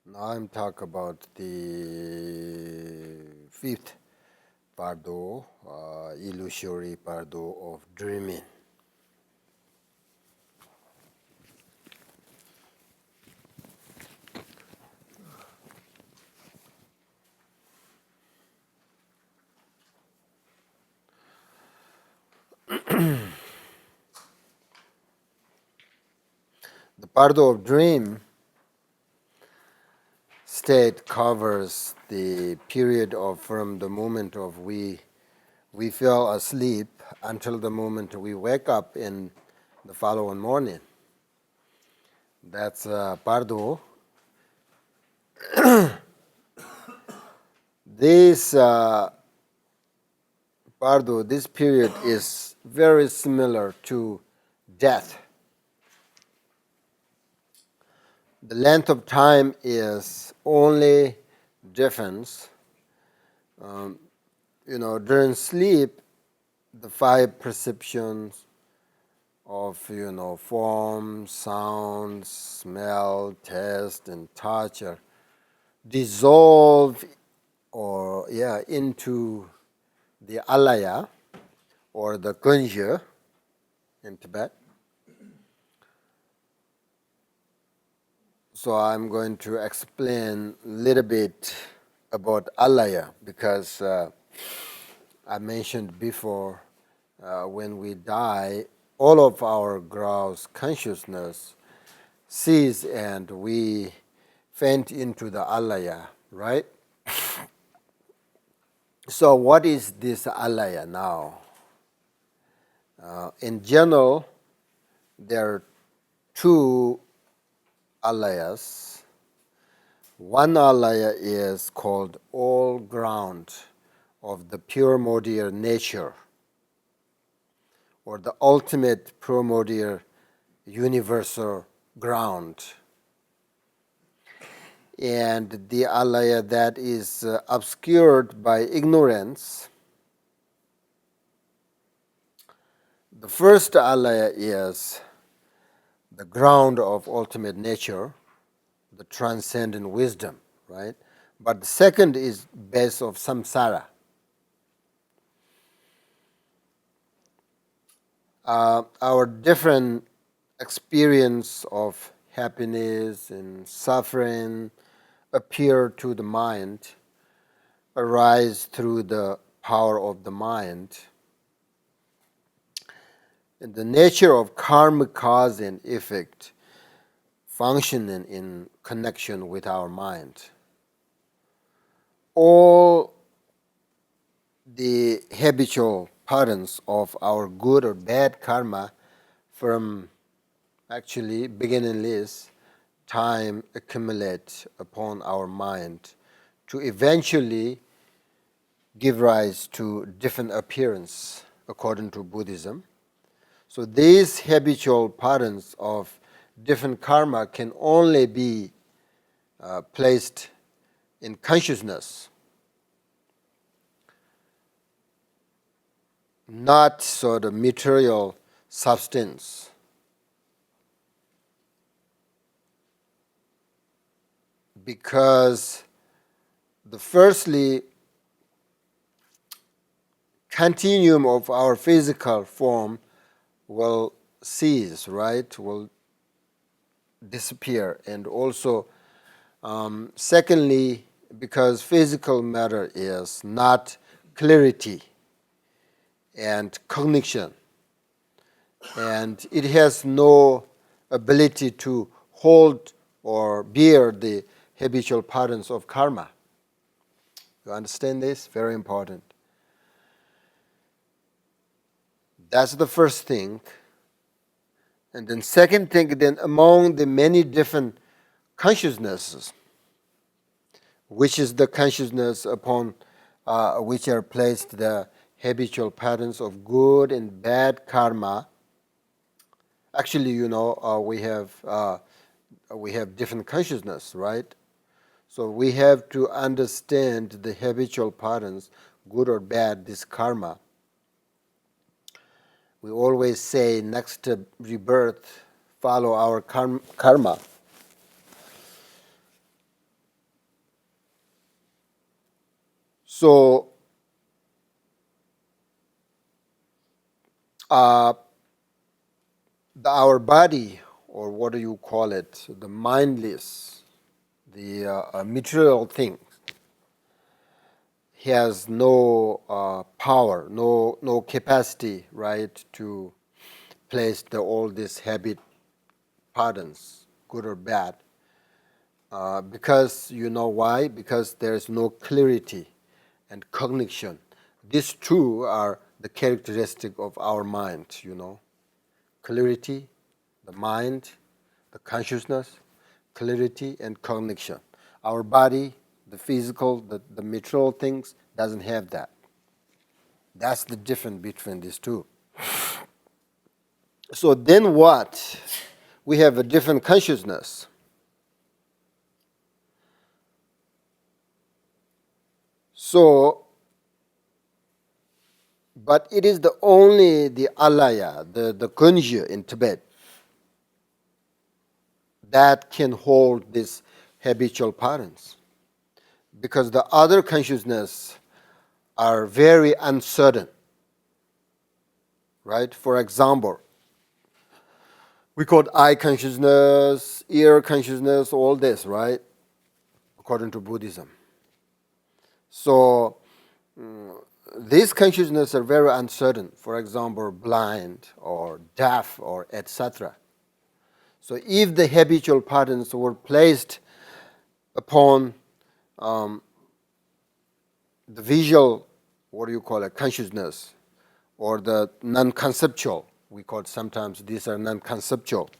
Now I'm talking about the fifth Bardo, illusory Bardo of dreaming. The Bardo of dream state covers the period of from the moment of we fell asleep until the moment we wake up in the following morning. That's Bardo. This Bardo, this period is very similar to death. The length of time is only difference. During sleep, the five perceptions of form, sound, smell, taste, and touch are dissolve into the Alaya or the Kunja in Tibet. So I'm going to explain a little bit about Alaya because I mentioned before when we die, all of our gross consciousness cease and we faint into the Alaya, right? So what is this Alaya now? In general, there are two Alayas. One Alaya is called all ground of the primordial nature, or the ultimate primordial universal ground. And the Alaya that is obscured by ignorance. The first Alaya is the ground of ultimate nature, the transcendent wisdom, right? But the second is base of samsara. Our different experience of happiness and suffering appear to the mind, arise through the power of the mind. And the nature of karma, cause and effect functioning in connection with our mind. All the habitual patterns of our good or bad karma from actually beginningless time accumulate upon our mind to eventually give rise to different appearance according to Buddhism. So these habitual patterns of different karma can only be placed in consciousness, not sort of material substance. Because the firstly continuum of our physical form will cease, right? Will disappear. And also, secondly, because physical matter is not clarity and cognition, and it has no ability to hold or bear the habitual patterns of karma. You understand this? Very important. That's the first thing. And then second thing, then among the many different consciousnesses, which is the consciousness upon which are placed the habitual patterns of good and bad karma. Actually, we have different consciousness, right? So we have to understand the habitual patterns, good or bad, this karma. We always say next rebirth follow our karma. So our body, or what do you call it, the mindless, the material things, has no power, no capacity, right, to place all these habit patterns, good or bad. Because you know why? Because there is no clarity and cognition. These two are the characteristic of our mind, clarity, the mind, the consciousness, clarity and cognition. Our body, the physical, the material things, doesn't have that. That's the difference between these two. So then what? We have a different consciousness. So, but it is only the Alaya, the Kunja in Tibet, that can hold these habitual patterns. Because the other consciousness are very uncertain, right? For example, we call eye consciousness, ear consciousness, all this, right? According to Buddhism. So these consciousness are very uncertain. For example, blind or deaf or etc. So if the habitual patterns were placed upon the visual, what do you call it, consciousness, or the non-conceptual, we call it sometimes these are non-conceptual,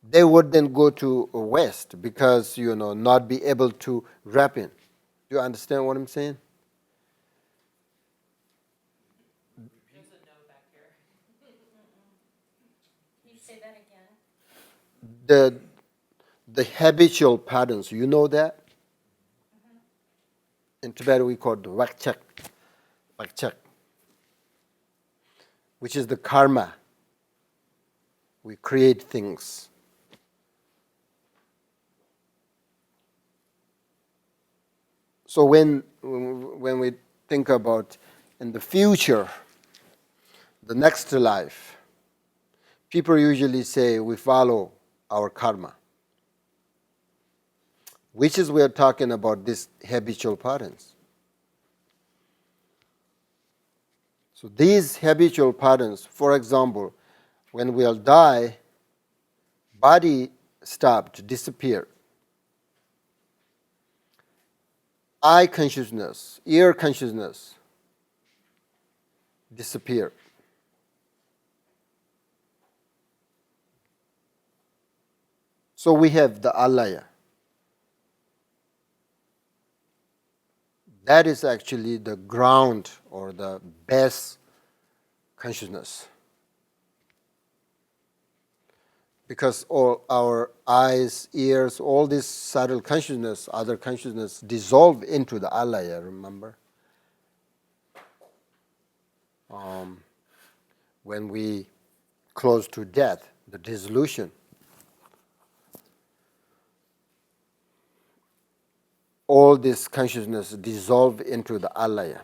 they would then go to West because, not be able to wrap in. Do you understand what I'm saying? There's a no back here. Can you say that again? The habitual patterns, you know that? In Tibet we call it wakchak, which is the karma. We create things. So when we think about in the future, the next life, people usually say we follow our karma, which is we're talking about these habitual patterns. So these habitual patterns, for example, when we'll die, body stopped to disappear. Eye consciousness, ear consciousness disappear. So we have the Alaya. That is actually the ground or the base consciousness. Because all our eyes, ears, all this subtle consciousness, other consciousness dissolve into the Alaya, remember? When we close to death, the dissolution, all this consciousness dissolve into the Alaya.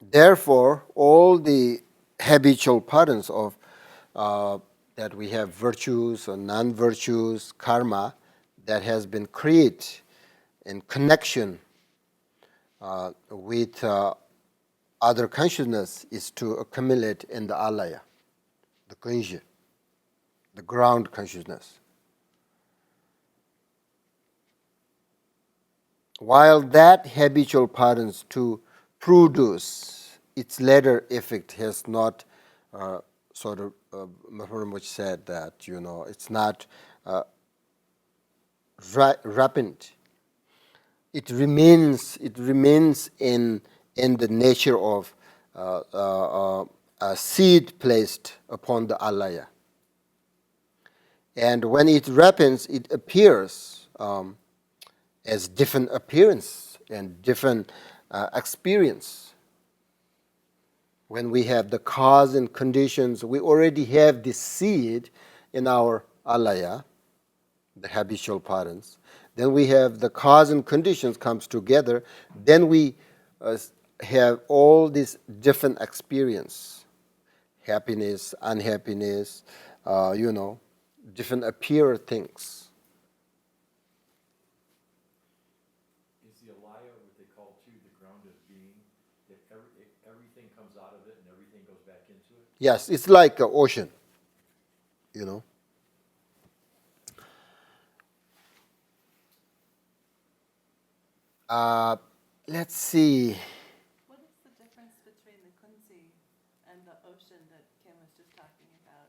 Therefore, all the habitual patterns of that we have, virtues or non-virtues, karma, that has been created in connection with other consciousness, is to accumulate in the Alaya, the kunja, the ground consciousness. While that habitual patterns to produce its later effect has not Maharaj said that, it's not rapid. It remains in the nature of a seed placed upon the Alaya. And when it ripens, it appears as different appearance and different experience. When we have the cause and conditions, we already have the seed in our alaya, the habitual patterns. Then we have the cause and conditions comes together. Then we have all these different experience, happiness, unhappiness, different appear things. Is the Alaya what they call too the ground of being? That everything comes out of it and everything goes back into it? Yes, it's like an ocean, you know. Let's see. What is the difference between the kunzi and the ocean that Kim was just talking about?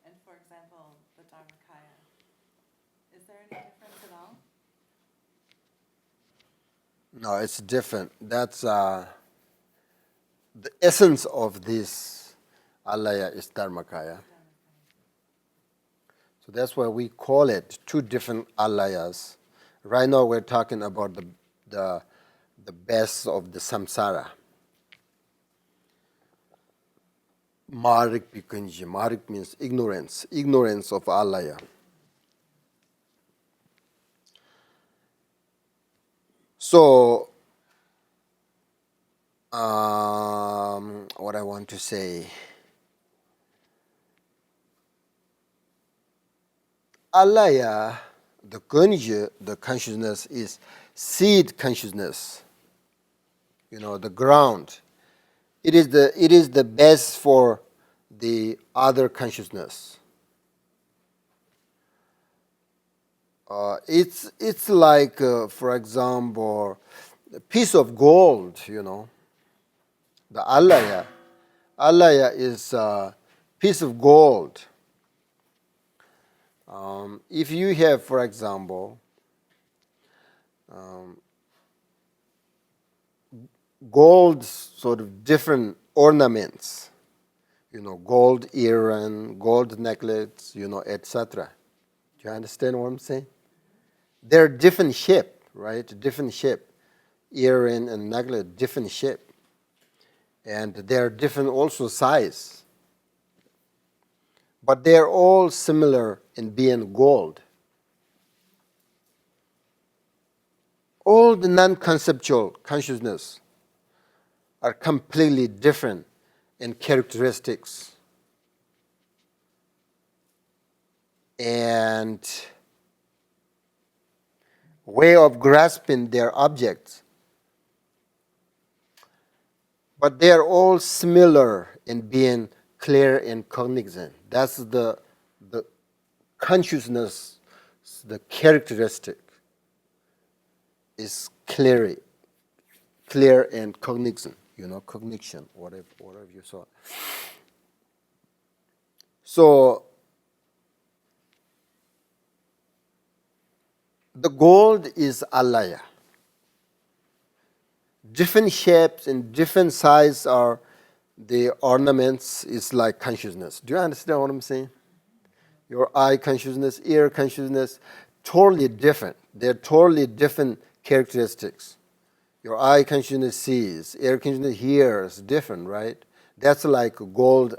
And for example, the Dharmakaya. Is there any difference at all? No, it's different. That's the essence of this alaya is dharmakaya. So that's why we call it two different alayas. Right now we're talking about the best of the samsara. Marik Pikunji. Marik means ignorance. Ignorance of alaya. So, what I want to say, alaya, the kunja, the consciousness is seed consciousness. The ground. It is the base for the other consciousness. It's like, for example, a piece of gold. The alaya. Alaya is a piece of gold. If you have, for example, gold sort of different ornaments, gold earring, gold necklace, etc. Do you understand what I'm saying? They're different shape, right? Different shape. Earring and necklace, different shape. And they're different also size. But they're all similar in being gold. All the non-conceptual consciousness are completely different in characteristics and way of grasping their objects. But they are all similar in being clear and cognizant. That's the consciousness, the characteristic is clear and cognizant. Cognition, whatever you saw. So the gold is alaya. Different shapes and different size are the ornaments is like consciousness. Do you understand what I'm saying? Your eye consciousness, ear consciousness, totally different. They're totally different characteristics. Your eye consciousness sees, ear consciousness hears, different, right? That's like a gold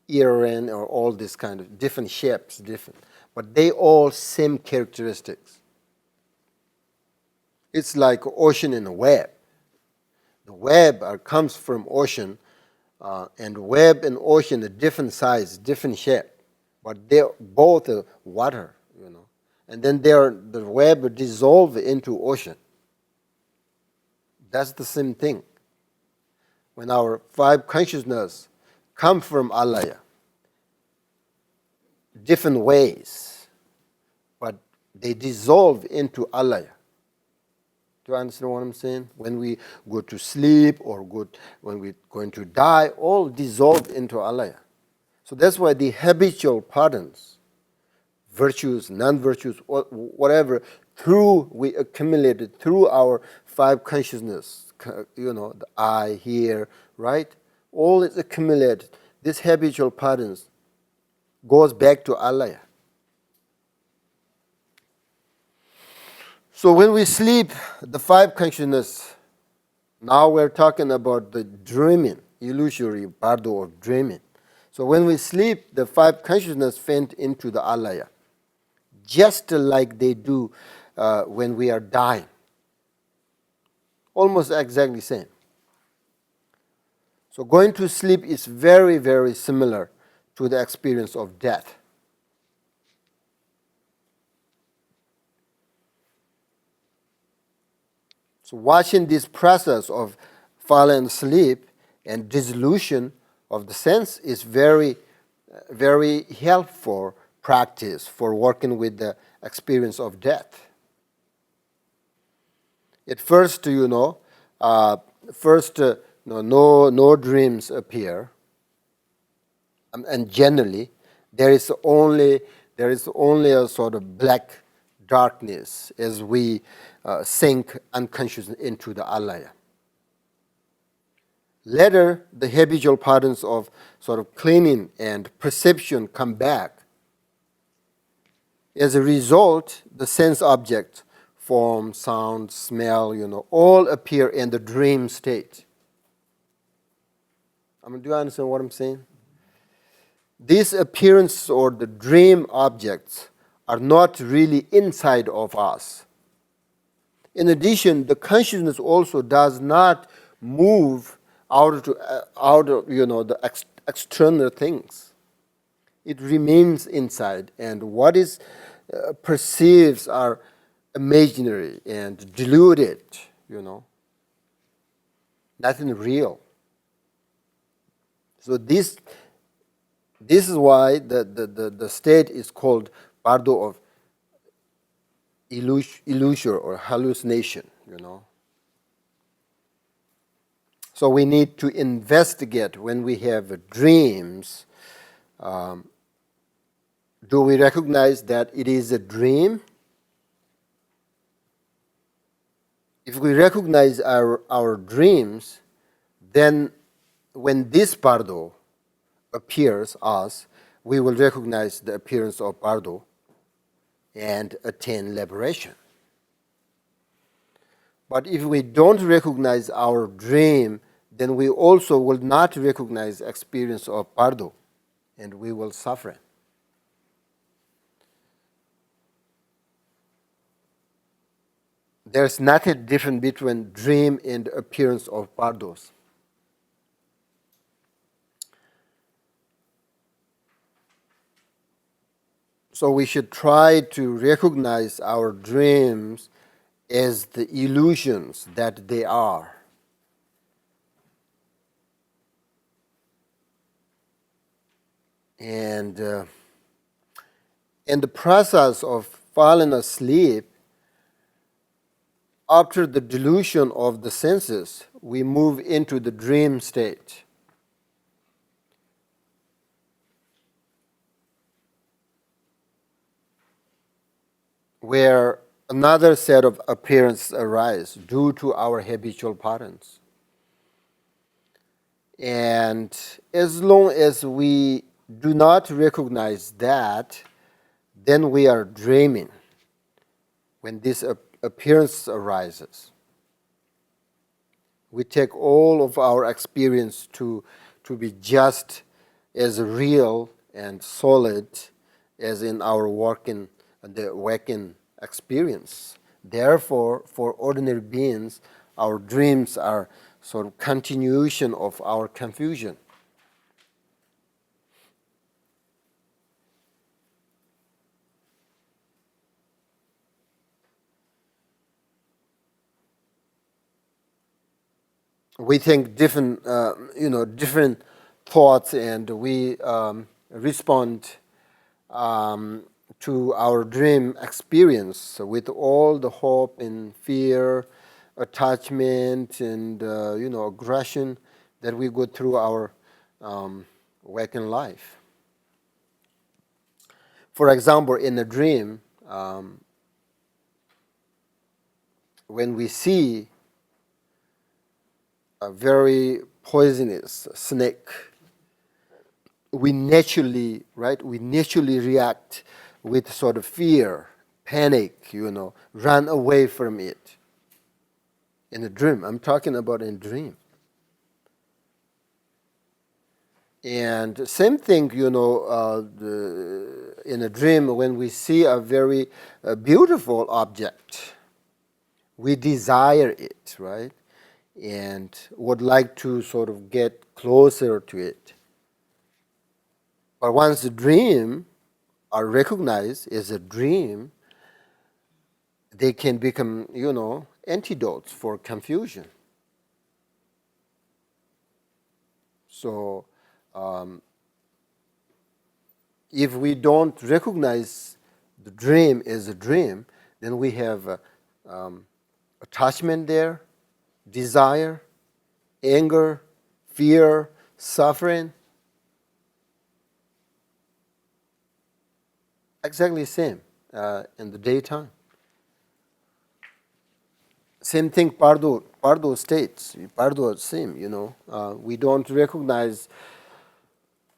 earring or all this kind of different shapes, different. But they all same characteristics. It's like ocean and a web. The web comes from ocean, and web and ocean are different size, different shape. But they're both water, And then the web dissolve into ocean. That's the same thing. When our five consciousness come from alaya, different ways, but they dissolve into alaya. Do you understand what I'm saying? When we go to sleep or when we're going to die, all dissolve into alaya. So that's why the habitual patterns, virtues, non-virtues, whatever, we accumulated through our five consciousness, the eye, hear, right? All is accumulated. This habitual patterns goes back to alaya. So when we sleep, the five consciousness, now we're talking about the dreaming. illusory bardo of dreaming. So when we sleep, the five consciousness faint into the alaya, just like they do when we are dying. Almost exactly same. So going to sleep is very, very similar to the experience of death. So watching this process of falling asleep and dissolution of the sense is very, very helpful practice for working with the experience of death. At first, no dreams appear, and generally there is only a sort of black darkness as we sink unconscious into the alaya. Later, the habitual patterns of sort of cleaning and perception come back. As a result, the sense objects, form, sound, smell, all appear in the dream state. Do you understand what I'm saying? These appearances or the dream objects are not really inside of us. In addition, the consciousness also does not move out of the external things. It remains inside, and what is perceives are imaginary and deluded. Nothing real. So this is why the state is called bardo of illusion or hallucination. So we need to investigate when we have dreams. Do we recognize that it is a dream? If we recognize our dreams, then when this bardo appears us, we will recognize the appearance of bardo and attain liberation. But if we don't recognize our dream, then we also will not recognize experience of bardo, and we will suffer. There's nothing different between dream and appearance of bardos. So we should try to recognize our dreams as the illusions that they are. And in the process of falling asleep, after the delusion of the senses, we move into the dream state. Where another set of appearances arise due to our habitual patterns. And as long as we do not recognize that, then we are dreaming when this appearance arises. We take all of our experience to be just as real and solid as in our the waking experience. Therefore, for ordinary beings, our dreams are sort of continuation of our confusion. We think different thoughts, and we respond to our dream experience with all the hope and fear, attachment, and aggression that we go through our waking life. For example, in a dream, when we see a very poisonous snake, we naturally react with sort of fear, panic, run away from it. In a dream, I'm talking about in a dream. And same thing, in a dream, when we see a very beautiful object, we desire it, right? And would like to sort of get closer to it. But once the dream are recognized as a dream, they can become, antidotes for confusion. So, if we don't recognize the dream as a dream, then we have attachment there, desire, anger, fear, suffering. Exactly same in the daytime. Same thing Pardo states. Pardo same, we don't recognize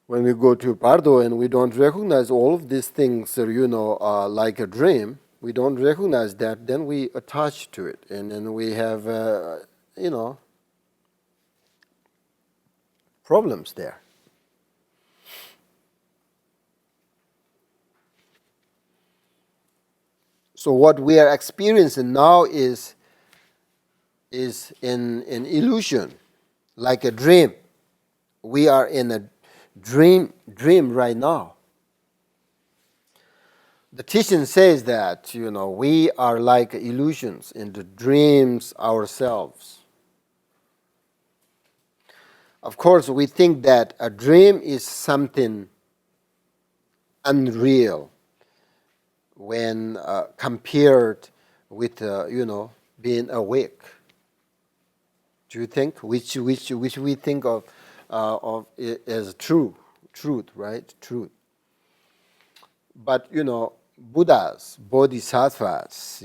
when we go to Pardo and we don't recognize all of these things, like a dream. We don't recognize that, then we attach to it, and then we have, problems there. So what we are experiencing now is an illusion, like a dream. We are in a dream right now. The teaching says that, we are like illusions in the dreams ourselves. Of course, we think that a dream is something unreal when compared with, being awake. Do you think? Which we think of it as truth, right? Truth. But, Buddhas, Bodhisattvas,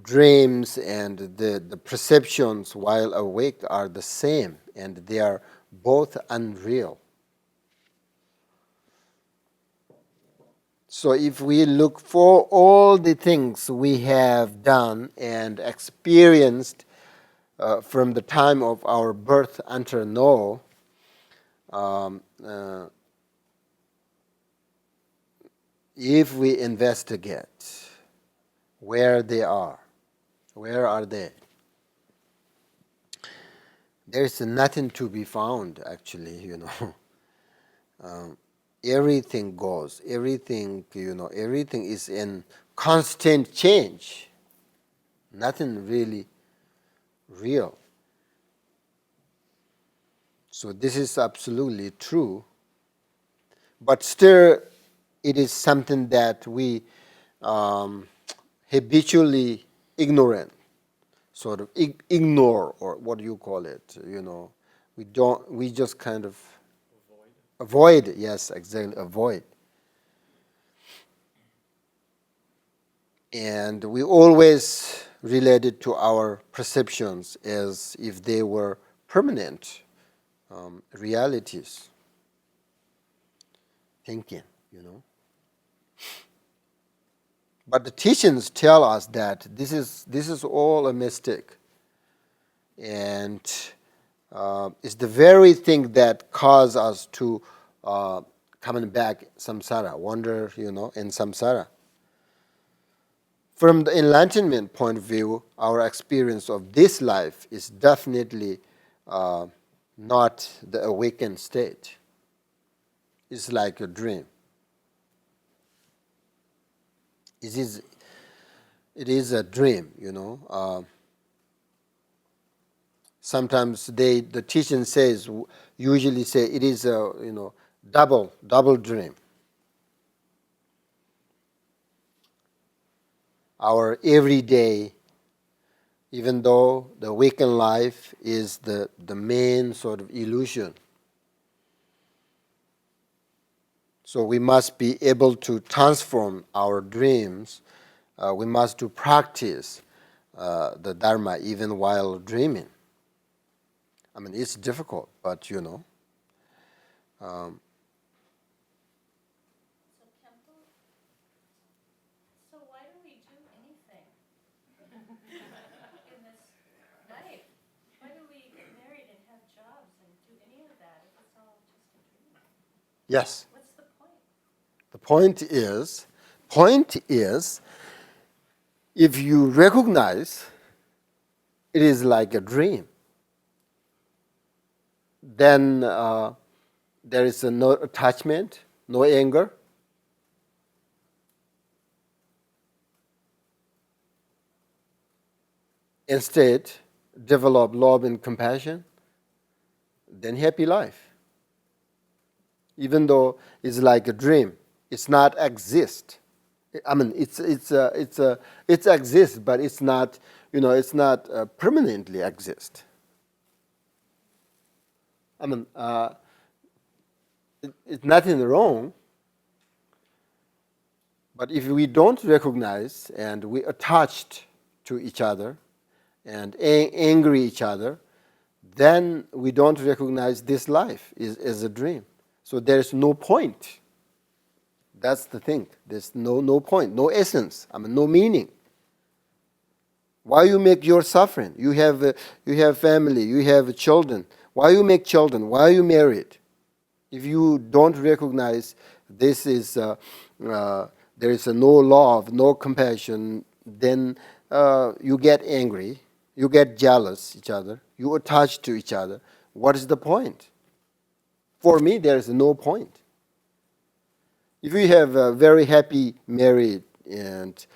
dreams and the perceptions while awake are the same, and they are both unreal. So if we look for all the things we have done and experienced from the time of our birth until now, if we investigate where they are, where are they? There's nothing to be found, actually, everything goes, everything is in constant change. Nothing really real. So this is absolutely true. But still, it is something that we habitually ignorant, sort of ignore, or what do you call it? We just kind of avoid. Yes, exactly, avoid. And we always relate it to our perceptions as if they were permanent realities. Thinking, But the teachings tell us that this is all a mistake, and it's the very thing that causes us to coming back samsara, wander, in samsara. From the enlightenment point of view, our experience of this life is definitely not the awakened state. It's like a dream. It is a dream, Sometimes the teaching says, usually say it is a double dream. Our everyday, even though the awakened life is the main sort of illusion. So we must be able to transform our dreams. We must to practice the Dharma even while dreaming. I mean, it's difficult, but So Khenpo, so why do we do anything in this life? Why do we get married and have jobs and do any of Yes. What's the point? The point is, if you recognize it is like a dream, then there is no attachment, no anger. Instead, develop love and compassion, then happy life. Even though it's like a dream, it's not exist. I mean, it exists, but it's not, it's not permanently exist. I mean, it's nothing wrong, but if we don't recognize and we attached to each other and angry each other, then we don't recognize this life as a dream. So there's no point. That's the thing. There's no point, no essence. I mean, no meaning. Why you make your suffering? You have family. You have children. Why you make children? Why are you married? If you don't recognize this is there is no love, no compassion, then you get angry. You get jealous each other. You attach to each other. What is the point? For me, there is no point. If you have a very happy married and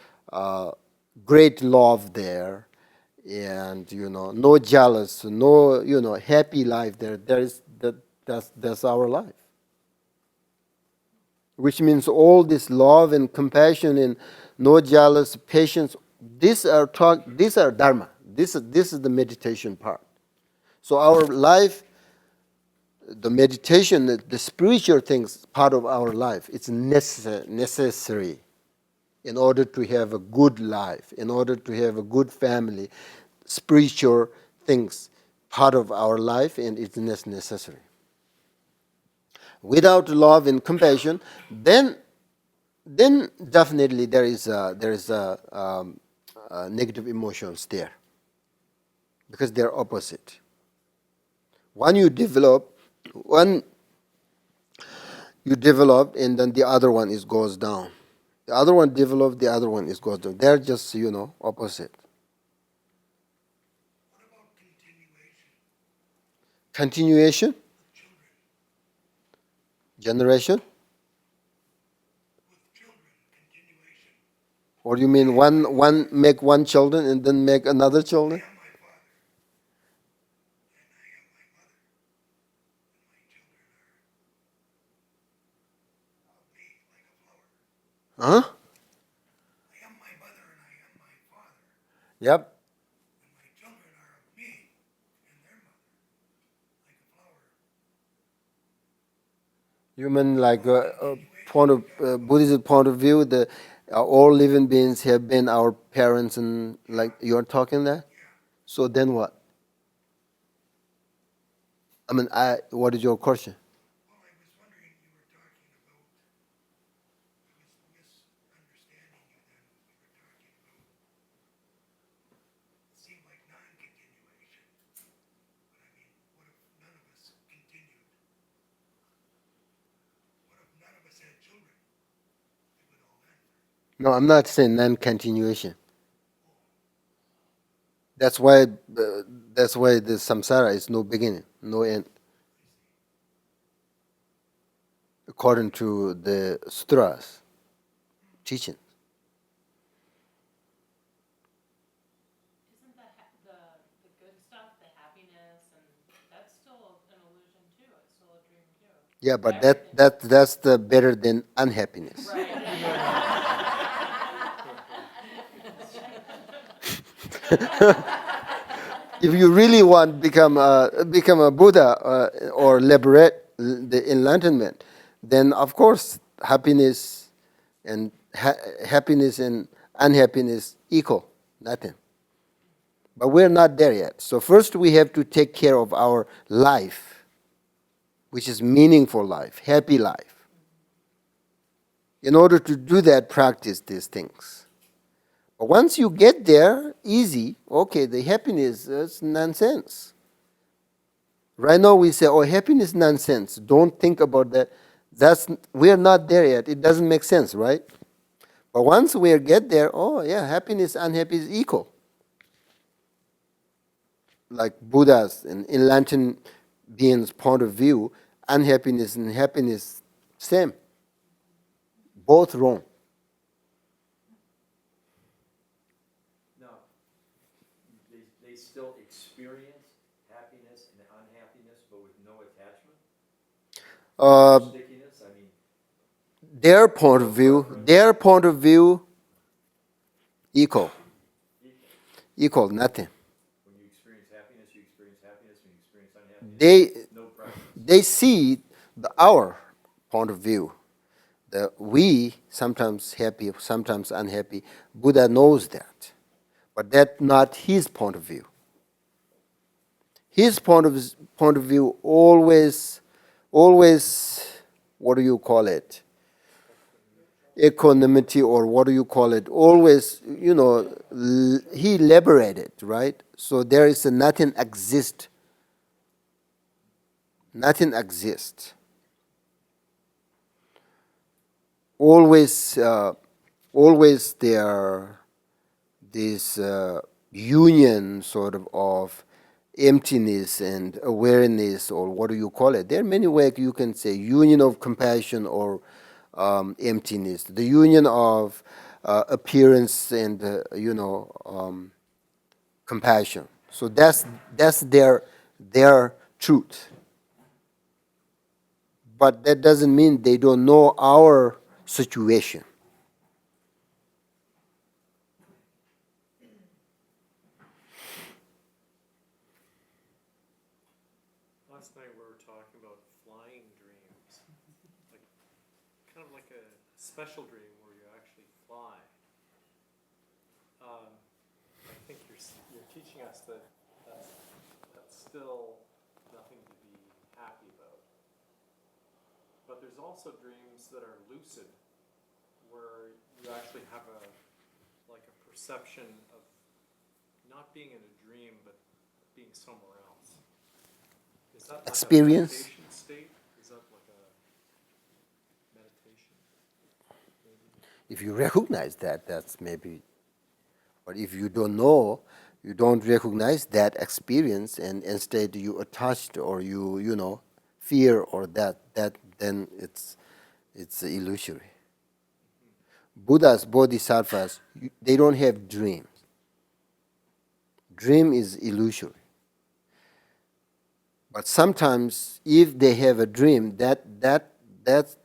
great love there, and no jealous, no happy life there, that's our life. Which means all this love and compassion and no jealous, patience, these are dharma. This is the meditation part. So our life, the meditation, the spiritual things, part of our life, it's necessary in order to have a good life, in order to have a good family. Spiritual things, part of our life, and it's necessary. Without love and compassion, then definitely there is negative emotions there, because they're opposite. One you develop, and then the other one goes down. The other one develops, the other one goes down. They're just opposite. What about continuation? Continuation, Children, generation, with children, continuation. or you mean one make one children and then make another children? I am my father, and I am my mother, and my children are of me like a flower. Huh? I am my mother and I am my father, Yep. and my children are of me and their mother, like a flower. You mean like point of Buddhist point of view, all living beings have been our parents, and like you're talking there. So then what? I mean, what is your question? Well, I was wondering, you were talking about, I was misunderstanding you then. You were talking about, it seemed like non-continuation. But I mean, what if none of us continued? What if none of us had children? It would all end. No, I'm not saying non-continuation. That's why the samsara is no beginning, no end. According to the sutras, teaching. Isn't the good stuff, the happiness, and that's still an illusion too? It's still a dream too. Yeah, but Everything. that's the better than unhappiness. If you really want become a Buddha or liberate the enlightenment, then of course happiness and unhappiness equal, nothing. But we're not there yet. So first we have to take care of our life, which is meaningful life, happy life. In order to do that, practice these things. But once you get there, easy, okay, the happiness is nonsense. Right now we say, oh, happiness nonsense. Don't think about that. We are not there yet. It doesn't make sense, right? But once we get there, oh yeah, happiness, unhappy is equal. Like Buddha's and enlightened beings' point of view, unhappiness and happiness same, both wrong. Now, they still experience happiness and unhappiness, but with no attachment? Stickiness, I mean, Their point of view, equal, nothing. when you experience happiness, you experience happiness. When you experience unhappiness, They no preference. they see our point of view. The we sometimes happy, sometimes unhappy. Buddha knows that, but that's not his point of view. His point of view always, what do you call it? Equanimity, or what do you call it? Always, he liberated, right? So there is a nothing exist. Nothing exists. Always there this union sort of emptiness and awareness, or what do you call it? There are many ways you can say union of compassion or emptiness, the union of appearance and compassion. So that's their truth. But that doesn't mean they don't know our situation. Last night we were talking about flying dreams, like kind of like a special dream where you actually fly. I think you're teaching us that that's still nothing to be happy about. But there's also dreams that are lucid, where you actually have a perception of not being in a dream but being somewhere else. Is that like Experience? a meditation state? Is that like a meditation? Maybe? If you recognize that, that's maybe. But if you don't know, you don't recognize that experience, and instead you attached or you fear or that then it's illusory. Buddhas, bodhisattvas, they don't have dreams. Dream is illusory. But sometimes, if they have a dream, that's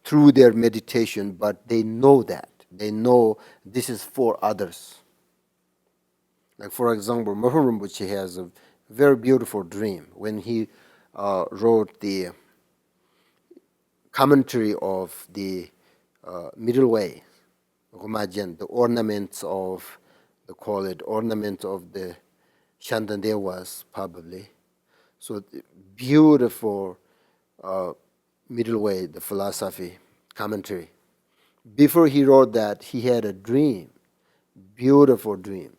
through their meditation. But they know that this is for others. Like for example, Mahon Rinpoche has a very beautiful dream when he wrote the commentary of the middle way, the ornaments of, they call it ornaments of the Shandandevas, probably. So beautiful middle way, the philosophy commentary. Before he wrote that, he had a dream, beautiful dreams,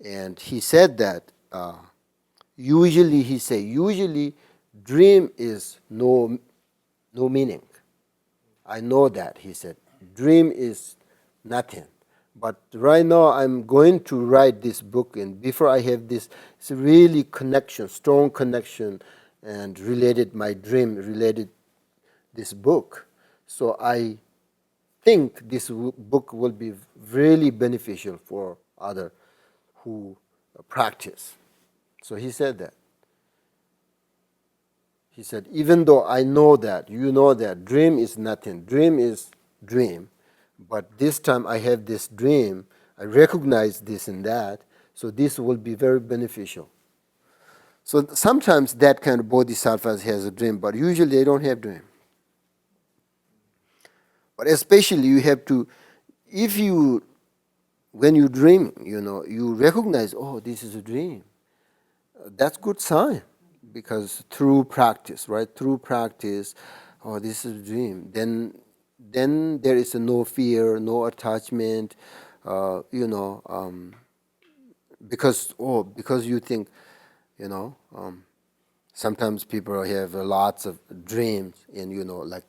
and he said that usually dream is no meaning. I know that, he said. Dream is nothing. But right now I'm going to write this book, and before I have this, it's a really connection, strong connection, and my dream related this book. So I think this book will be really beneficial for others who practice. So he said that. He said, even though I know that, dream is nothing, dream is dream, but this time I have this dream, I recognize this and that, so this will be very beneficial. So sometimes that kind of bodhisattvas has a dream, but usually they don't have dream. But especially you have to, when you dream, you recognize, oh, this is a dream. That's good sign, because through practice, right? Through practice, oh, this is a dream. Then there is no fear, no attachment, because you think, Sometimes people have lots of dreams and, like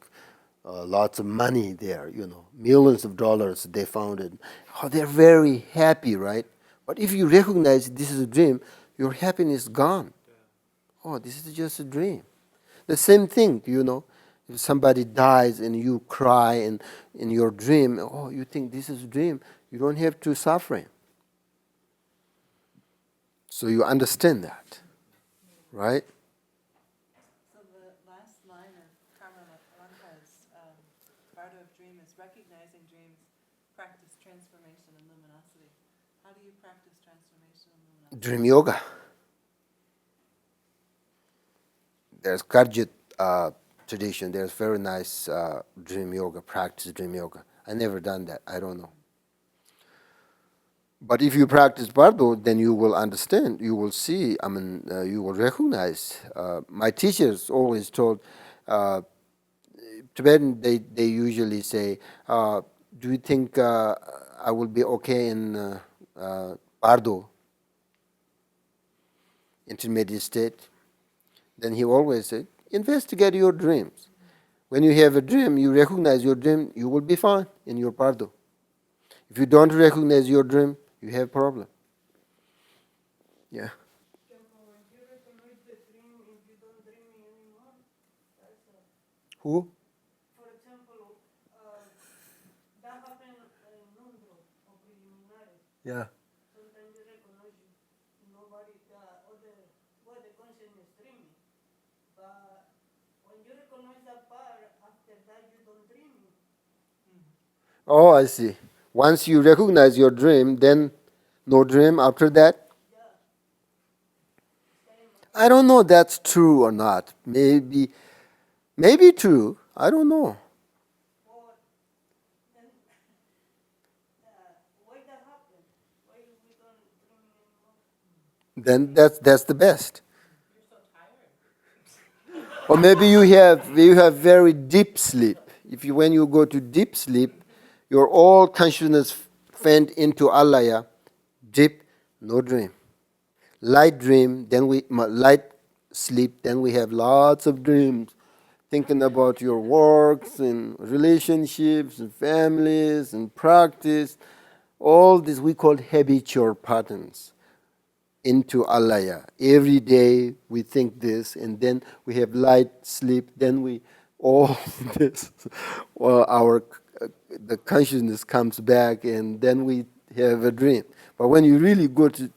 lots of money there, millions of dollars they found it. Oh, they're very happy, right? But if you recognize this is a dream, your happiness is gone. Oh, this is just a dream. The same thing, if somebody dies and you cry in your dream, oh, you think this is a dream, you don't have to suffer. So you understand that, right? So the last line of Karma Lanka's Bardo of Dream is recognizing dreams, practice transformation and luminosity. How do you practice transformation and luminosity? Dream yoga. There's Karjit tradition. There's very nice dream yoga, practice dream yoga. I never done that. I don't know. But if you practice Bardo, then you will understand. You will see. You will recognize. My teachers always told Tibetan. They usually say, "Do you think I will be okay in Bardo, intermediate state?" Then he always said, "Investigate your dreams. When you have a dream, you recognize your dream. You will be fine in your Bardo. If you don't recognize your dream, you have problem." Yeah. When you recognize the dream, if you don't dream anymore, that's Who? for example, that happened in Nundo or preliminares. Yeah. Sometimes you recognize nobody, the consciousness dreaming. But when you recognize that part, after that you don't dream. Oh, I see. Once you recognize your dream, then no dream after that? I don't know that's true or not. Maybe true. I don't know. But then, why that happen? Why we don't dream anymore? Then that's the best. You're so tired. Or maybe you have very deep sleep. When you go to deep sleep, your all consciousness fed into Alaya, deep, no dream. Light dream, light sleep, then we have lots of dreams, thinking about your works and relationships and families and practice. All this we call habitual patterns into Alaya. Every day we think this, and then we have light sleep, then all this, the consciousness comes back, and then we have a dream. But when you really go to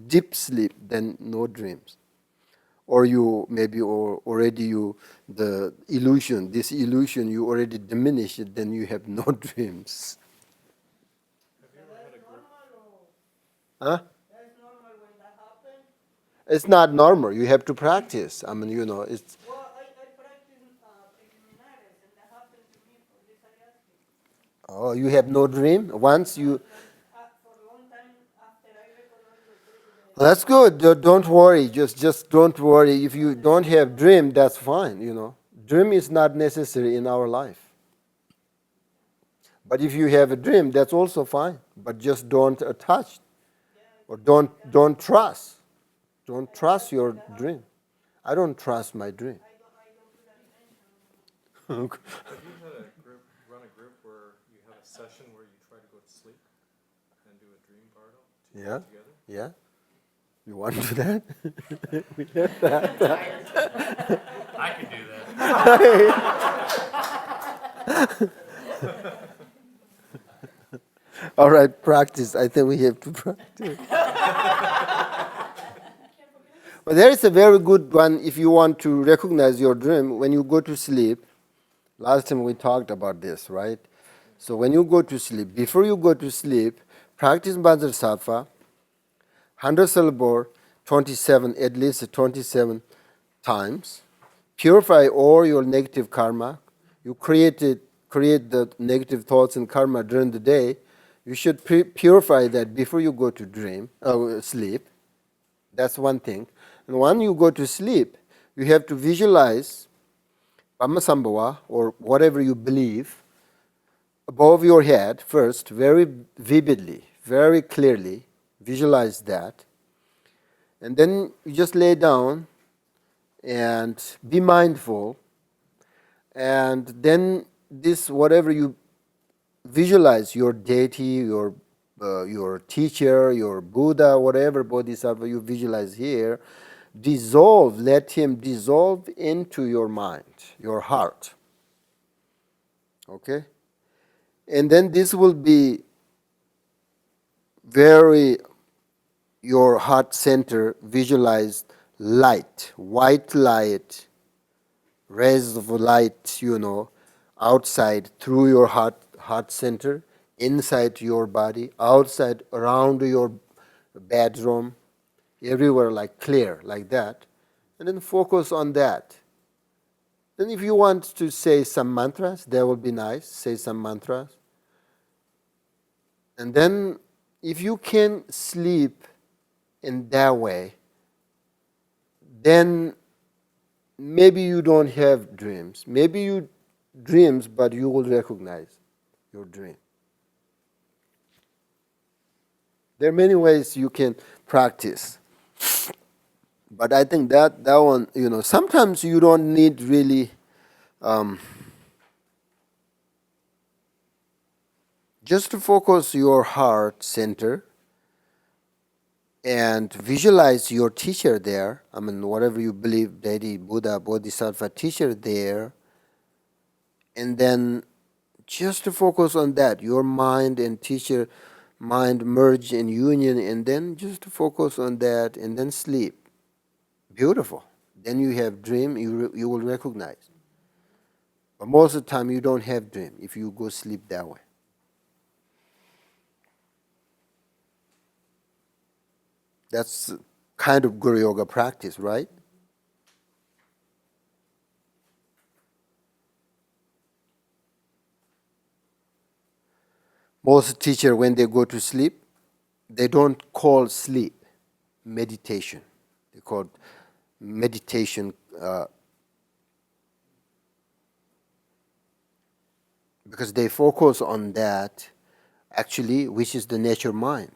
deep sleep, then no dreams. Or the illusion, this illusion, you already diminish it, then you have no dreams. Have you ever had a group? Huh? That's normal when that happens. It's not normal. You have to practice. It's. Well, I practice preliminares and that happened to me for this I asked you. Oh, you have no dream? Once you... For a long time after I recognized the dream. That's good. Don't worry. Just don't worry. If you don't have dream, that's fine. Dream is not necessary in our life. But if you have a dream, that's also fine. But just don't attach, or don't trust. Don't trust your dream. I don't trust my dream. Have you run a group where you have a session where you try to go to sleep and do a dream Bardo Yeah. together? Yeah. You want to do that? We have that. I can do that. All right, practice. I think we have to practice. But there is a very good one if you want to recognize your dream when you go to sleep. Last time we talked about this, right? So when you go to sleep, before you go to sleep, practice Vajrasattva, 100 syllable, 27, at least 27 times. Purify all your negative karma. You create the negative thoughts and karma during the day. You should purify that before you go to sleep. That's one thing. And when you go to sleep, you have to visualize Brahmasambhava, or whatever you believe, above your head first, very vividly, very clearly. Visualize that. And then you just lay down and be mindful. And then this, whatever you visualize, your deity, your teacher, your Buddha, whatever bodhisattva you visualize here, dissolve, let him dissolve into your mind, your heart. Okay? And then this will be very, your heart center, visualize light, white light, rays of light, outside through your heart center, inside your body, outside around your bedroom, everywhere, like clear, like that. And then focus on that. Then if you want to say some mantras, that would be nice. Say some mantras. And then if you can sleep in that way, then maybe you don't have dreams. Maybe you dreams, but you will recognize your dream. There are many ways you can practice. But I think that one, sometimes you don't need really just to focus your heart center and visualize your teacher there. I mean, whatever you believe, deity, Buddha, Bodhisattva, teacher there. And then just to focus on that, your mind and teacher mind merge in union, and then just to focus on that, and then sleep. Beautiful. Then you have dream, you will recognize. But most of the time you don't have dream if you go sleep that way. That's kind of Guru Yoga practice, right? Most teachers, when they go to sleep, they don't call sleep meditation. They call meditation because they focus on that, actually, which is the nature mind.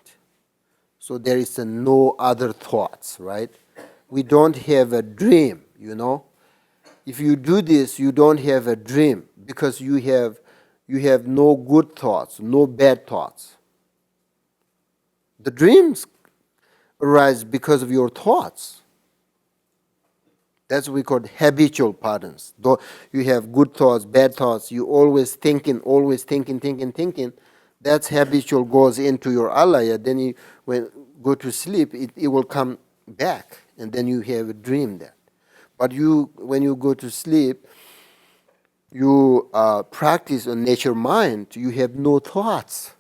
So there is no other thoughts, right? We don't have a dream, If you do this, you don't have a dream because you have no good thoughts, no bad thoughts. The dreams arise because of your thoughts. That's what we call habitual patterns. Though you have good thoughts, bad thoughts, you always thinking. That's habitual, goes into your alaya. Then you, when go to sleep, it will come back, and then you have a dream there. But when you go to sleep, you practice on nature mind. You have no thoughts.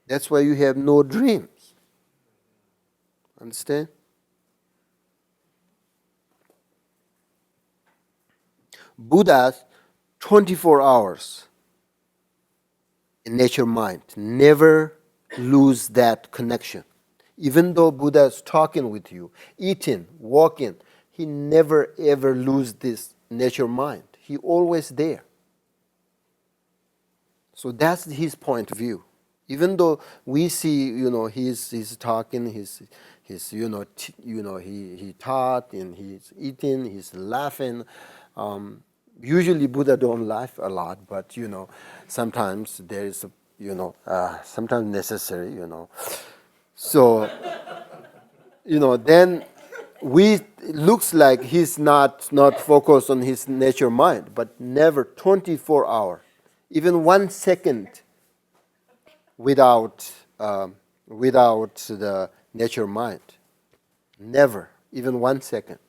That's why you have no dreams. Understand? Buddha's 24 hours in nature mind, never lose that connection. Even though Buddha is talking with you, eating, walking, he never ever lose this nature mind. He always there. So that's his point of view. Even though we see, he's talking, he taught and he's eating, he's laughing. Usually Buddha don't laugh a lot, but sometimes there is sometimes necessary, So then looks like he's not focused on his nature mind, but never 24 hours, even 1 second without the nature mind. Never, even 1 second.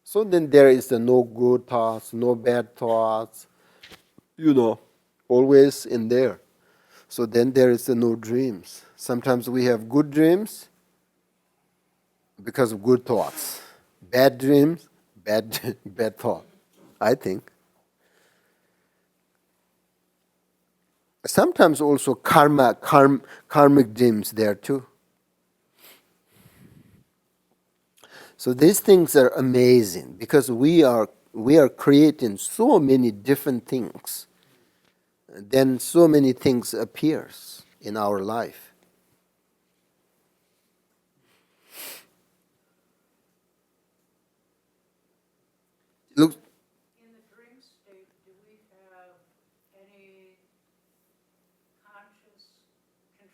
So then there is no good thoughts, no bad thoughts, always in there. So then there is no dreams. Sometimes we have good dreams because of good thoughts. Bad dreams, bad thought, I think. Sometimes also karmic dreams there too. So these things are amazing because we are creating so many different things. Then so many things appears in our life.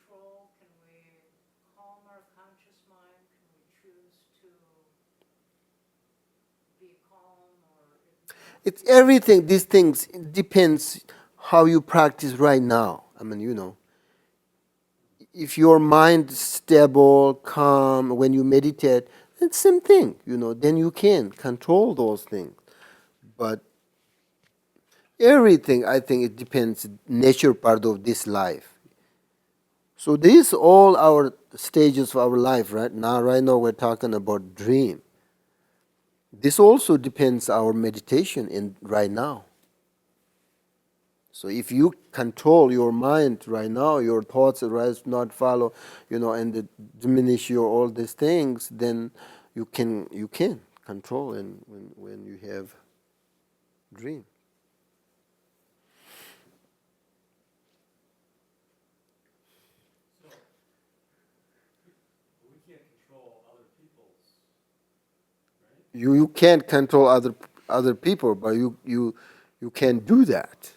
control? Can we calm our conscious mind? Can we choose to be calm or? It's everything. These things, it depends how you practice right now. I mean, if your mind is stable, calm, when you meditate, it's same thing, then you can control those things. But everything, I think it depends, nature part of this life. So these all our stages of our life, right now we're talking about dream. This also depends our meditation in right now. So if you control your mind right now, your thoughts arise, not follow, and diminish your all these things, then you can control and when you have dream. So, we can't control other people's, right? You can't control other people, but you can do that.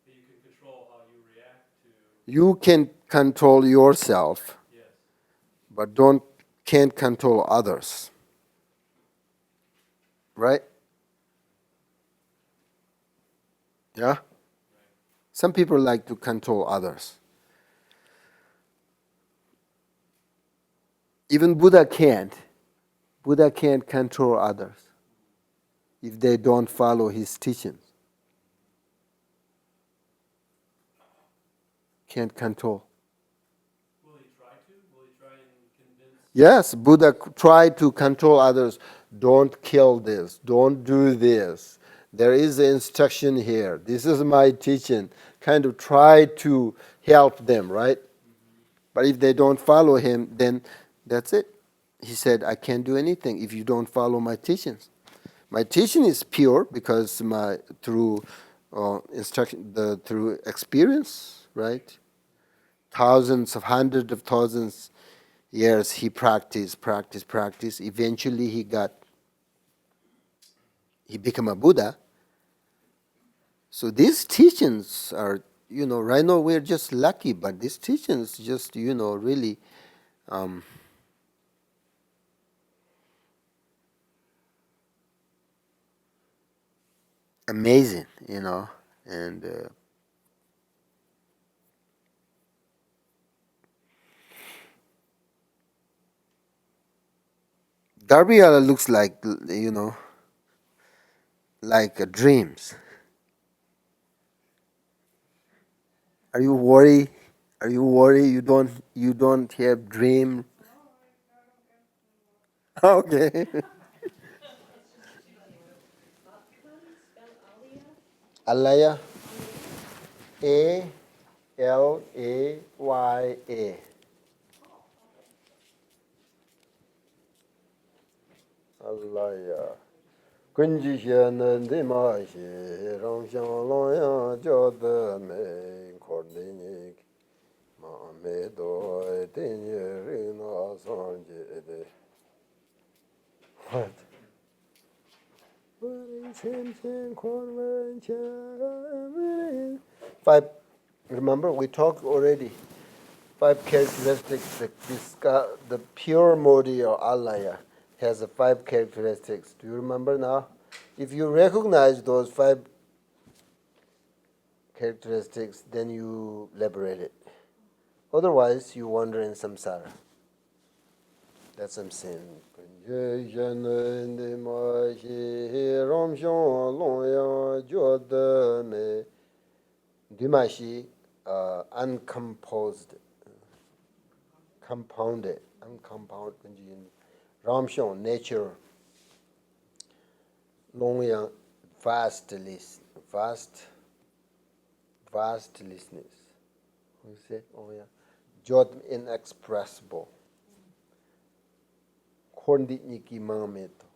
But you can control how you react to, You can control yourself, yes. but can't control others. Right? Yeah? Some people like to control others. Even Buddha can't. Buddha can't control others if they don't follow his teachings. Can't control. Will he try to? Will he try and convince? Yes, Buddha tried to control others. Don't kill this. Don't do this. There is an instruction here. This is my teaching. Kind of try to help them, right? But if they don't follow him, then that's it. He said, I can't do anything if you don't follow my teachings. My teaching is pure because through instruction, through experience, right? Hundreds of thousands years he practiced. Eventually he became a Buddha. So these teachings are, right now we're just lucky, but these teachings just, really amazing, and Darbyala looks like, like dreams. Are you worried? Are you worried you don't have dream? Okay. Alaya. Alaya. Alaya. Kunji xian de ma xie rong xiang long yang jiao de mei kor de ni ma me do de ni ri na san ji de. What? Five. Remember, we talked already. 5 characteristics. The pure Modi or Alaya has 5 characteristics. Do you remember now? If you recognize those 5 characteristics, then you liberate it. Otherwise, you wander in samsara. That's what I'm saying. Dimashi, uncomposed, compounded, uncompounded. Ramshon, nature. Longyang, vastness. Who said? Oh yeah. Jod, inexpressible. Konditniki mangmeto.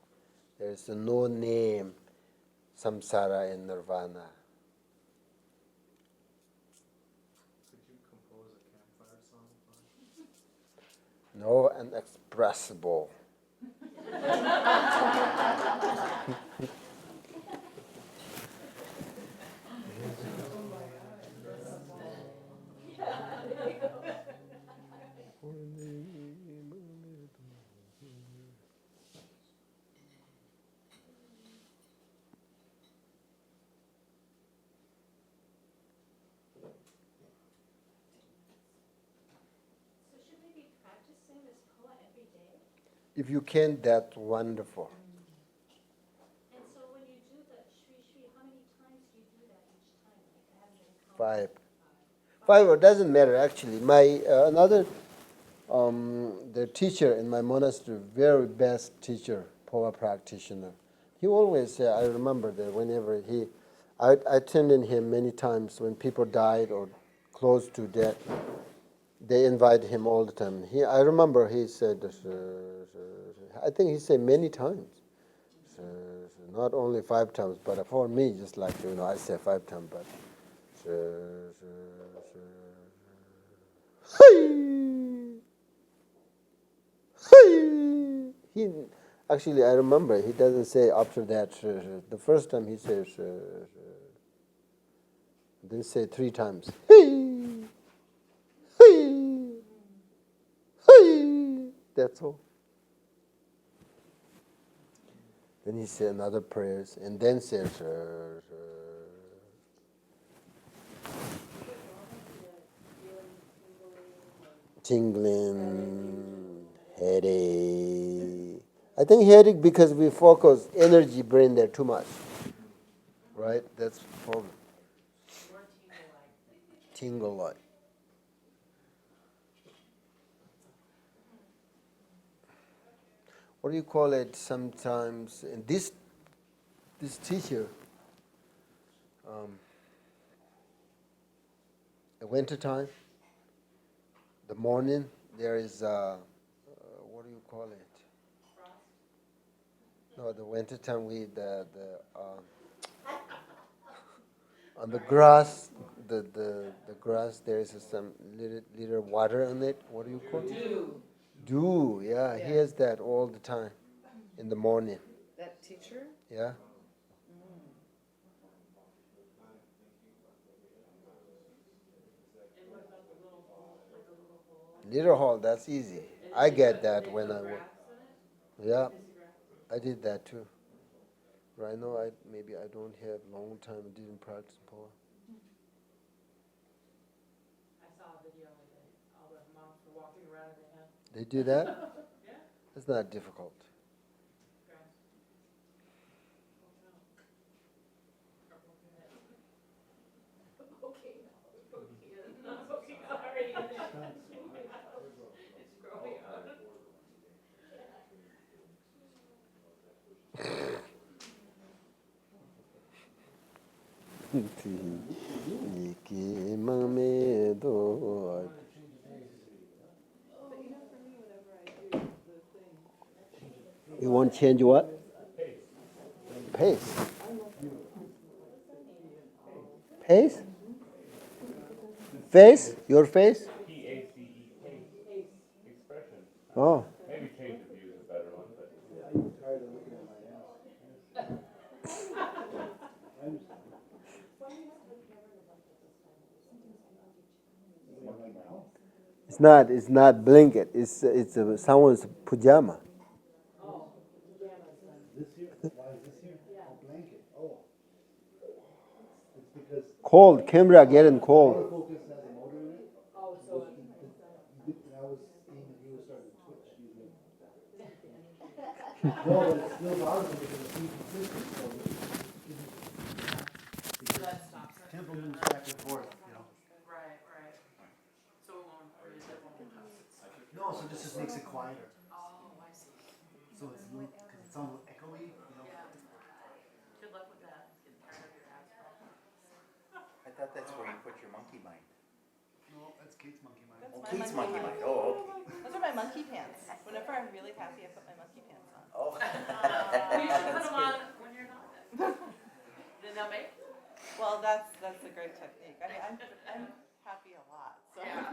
There is no name samsara and nirvana. Could you compose a campfire song? No inexpressible. If you can, that's wonderful. And so when you do the Shri Shri, how many times do you do that each time? Like having an encounter? Five. Five, it doesn't matter actually. My another the teacher in my monastery, very best teacher, Phowa practitioner. He always said, I remember that whenever I attended him many times when people died or close to death. They invited him all the time. I remember he said, I think he said many times. Not only 5 times, but for me, just like, I say 5 times, but. He, actually, I remember he doesn't say after that. The first time he says, then say 3 times. That's all. Then he said another prayers, and then says, tingling, headache. I think headache because we focus energy brain there too much. Right? That's the problem. More tingle-like. Tingle like. What do you call it sometimes? And this teacher, the winter time, the morning, there is, what do you call it? No, the winter time on the grass, the grass, there is some little water on it. What do you call it? Dew, yeah, he has that all the time in the morning. That teacher? Yeah. And what about the little hole, like a little hole? Little hall, that's easy. I get that when I work. Grass in it? Yeah, I did that too. Right now, maybe I don't have long time, didn't practice Phowa. I saw a video where all the monks were walking around and they had They do that? Yeah. It's not difficult. grass. Okay, not poking already in there. It's growing out. You want to change what? Pace. Pace? Face? Your face? Expression. Oh. Maybe change of view is a better one, but. It's not blanket. It's someone's pajama. This here? Why is this here? A blanket. Oh. It's because Cold. Camera getting cold. autofocus has a motor in it. Oh, so and I was seeing that you were starting to twitch. No, but it still bothers me because it's inconsistent. So that stops it. Tempo moves back and forth, Right. So it won't freeze, it won't. No, so this just makes it quieter. Oh, I see. So it's a little, because it sounds a little echoey, Yeah. Good luck with that. Getting tired of your ass. I thought that's where you put your monkey mind. No, that's Kate's monkey mind. Oh, Kate's monkey mind. Oh, okay. Those are my monkey pants. Whenever I'm really happy, I put my monkey pants on. Oh. You should put them on when you're not. Then they'll make. Well, that's a great technique. I mean, I'm happy a lot, so. Yeah.